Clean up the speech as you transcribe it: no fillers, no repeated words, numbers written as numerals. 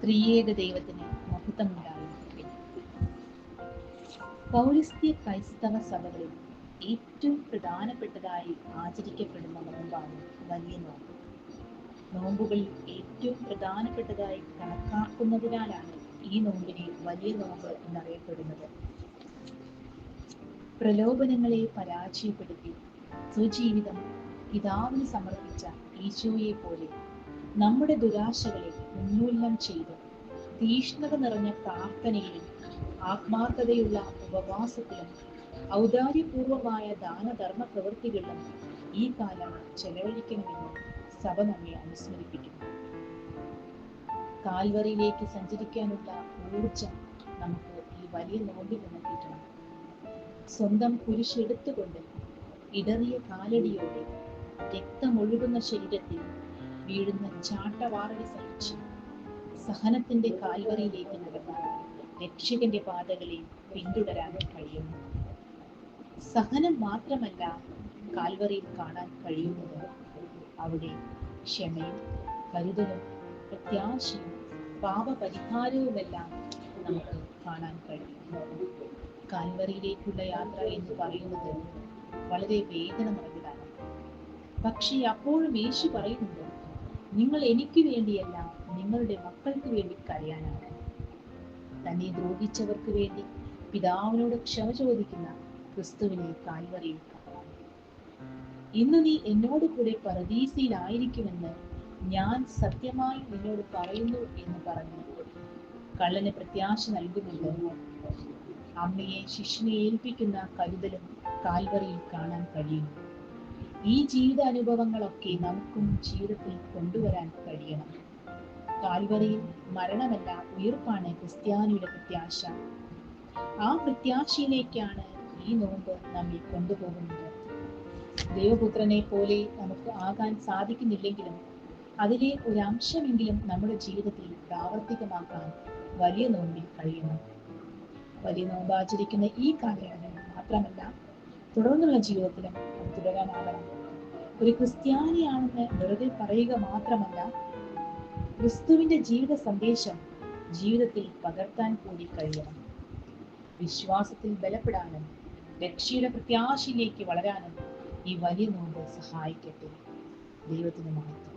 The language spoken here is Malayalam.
ത്രിയേക ദൈവത്തിന് മഹത്വമുണ്ടായിരിക്കട്ടെ. പൗരസ്ത്യ ക്രൈസ്തവ സഭകളിൽ ഏറ്റവും പ്രധാനപ്പെട്ടതായി ആചരിക്കപ്പെടുന്ന നോമ്പാണ് വലിയ നോമ്പ്. നോമ്പുകളിൽ ഏറ്റവും പ്രധാനപ്പെട്ടതായി കണക്കാക്കുന്നതിനാലാണ് ഈ നോമ്പിനെ വലിയ നോമ്പ് എന്നറിയപ്പെടുന്നത്. പ്രലോഭനങ്ങളെ പരാജയപ്പെടുത്തി സ്വജീവിതം പിതാവിന് സമർപ്പിച്ച ഈശോയെ പോലെ നമ്മുടെ ദുരാശകളെ ഉന്മൂലനം ചെയ്ത് തീഷ്ണത നിറഞ്ഞ പ്രാർത്ഥനയിലും ആത്മാർത്ഥതയുള്ള ഉപവാസത്തിലും ഔദാര്യപൂർവമായ ദാനധർമ്മ പ്രവൃത്തികളിലും ഈ കാലം ചെലവഴിക്കണമെന്ന് സഭ നമ്മെ അനുസ്മരിപ്പിക്കുന്നു. കാൽവറിയിലേക്ക് സഞ്ചരിക്കാനുള്ള ഊർജം നമുക്ക് ഈ വലിയ നോമ്പിൽ നിന്ന് കിട്ടണം. സ്വന്തം കുരിശെടുത്തുകൊണ്ട് ഇടറിയ കാലടിയോടെ രക്തമൊഴുകുന്ന ശരീരത്തിൽ വീഴുന്ന ചാട്ടവാറടി സഹിച്ച് സഹനത്തിന്റെ കാൽവറിയിലേക്ക് നടന്ന രക്ഷകന്റെ പാതകളെ പിന്തുടരാൻ കഴിയുന്നു. സഹനം മാത്രമല്ല കാൽവറിയിൽ കാണാൻ കഴിയുന്നത്, അവിടെ ക്ഷമയും കരുതലും പ്രത്യാശയും പാപപരിഹാരവുമെല്ലാം നമുക്ക് കാണാൻ കഴിയും. കാൽവറിയിലേക്കുള്ള യാത്ര എന്ന് പറയുന്നത് വളരെ വേദന നിറഞ്ഞതാണ്. പക്ഷേ അപ്പോഴും യേശു പറയുന്നുണ്ട്, നിങ്ങൾ എനിക്ക് വേണ്ടിയല്ല, നിങ്ങളുടെ മക്കൾക്ക് വേണ്ടി കരയാനാണ്. തന്നെ ദ്രോഹിച്ചവർക്ക് വേണ്ടി പിതാവിനോട് ക്ഷമ ചോദിക്കുന്ന ക്രിസ്തുവിനെ കാൽവറിയിൽ കാണാം. ഇന്ന് നീ എന്നോട് കൂടെ പരദീസയിലായിരിക്കുമെന്ന് ഞാൻ സത്യമായി നിന്നോട് പറയുന്നു എന്ന് പറഞ്ഞു കള്ളന് പ്രത്യാശ നൽകുന്നുണ്ട്. അമ്മയെ ശിശുവിനെ ഏൽപ്പിക്കുന്ന കരുതലും കാൽവറിയിൽ കാണാൻ കഴിയുന്നു. ഈ ജീവിത അനുഭവങ്ങളൊക്കെ നമുക്കും ജീവിതത്തിൽ കൊണ്ടുവരാൻ കഴിയണം. കാൽവറിയിൽ മരണമല്ല, ഉയർപ്പാണ് ക്രിസ്ത്യാനിയുടെ പ്രത്യാശ. ആ പ്രത്യാശയിലേക്കാണ് ഈ നോമ്പ് നമ്മെ കൊണ്ടുപോകുന്നത്. ദൈവപുത്രനെ പോലെ നമുക്ക് ആകാൻ സാധിക്കുന്നില്ലെങ്കിലും അതിലെ ഒരു അംശമെങ്കിലും നമ്മുടെ ജീവിതത്തിൽ പ്രാവർത്തികമാക്കാൻ വലിയ നോമ്പിൽ കഴിയണം. വലിയ നോമ്പ് ആചരിക്കുന്ന ഈ കാലയളവിൽ മാത്രമല്ല, തുടർന്നുള്ള ജീവിതത്തിലും തുടരാനാകണം. ഒരു ക്രിസ്ത്യാനിയാണെന്ന് വെറുതെ പറയുക മാത്രമല്ല, ക്രിസ്തുവിന്റെ ജീവിത സന്ദേശം ജീവിതത്തിൽ പകർത്താൻ കൂടി കഴിയണം. വിശ്വാസത്തിൽ ബലപ്പെടാനും രക്ഷയുടെ പ്രത്യാശയിലേക്ക് വളരാനും ഈ വലിയ നോമ്പ് സഹായിക്കട്ടെ. ദൈവത്തിന് മഹത്വം.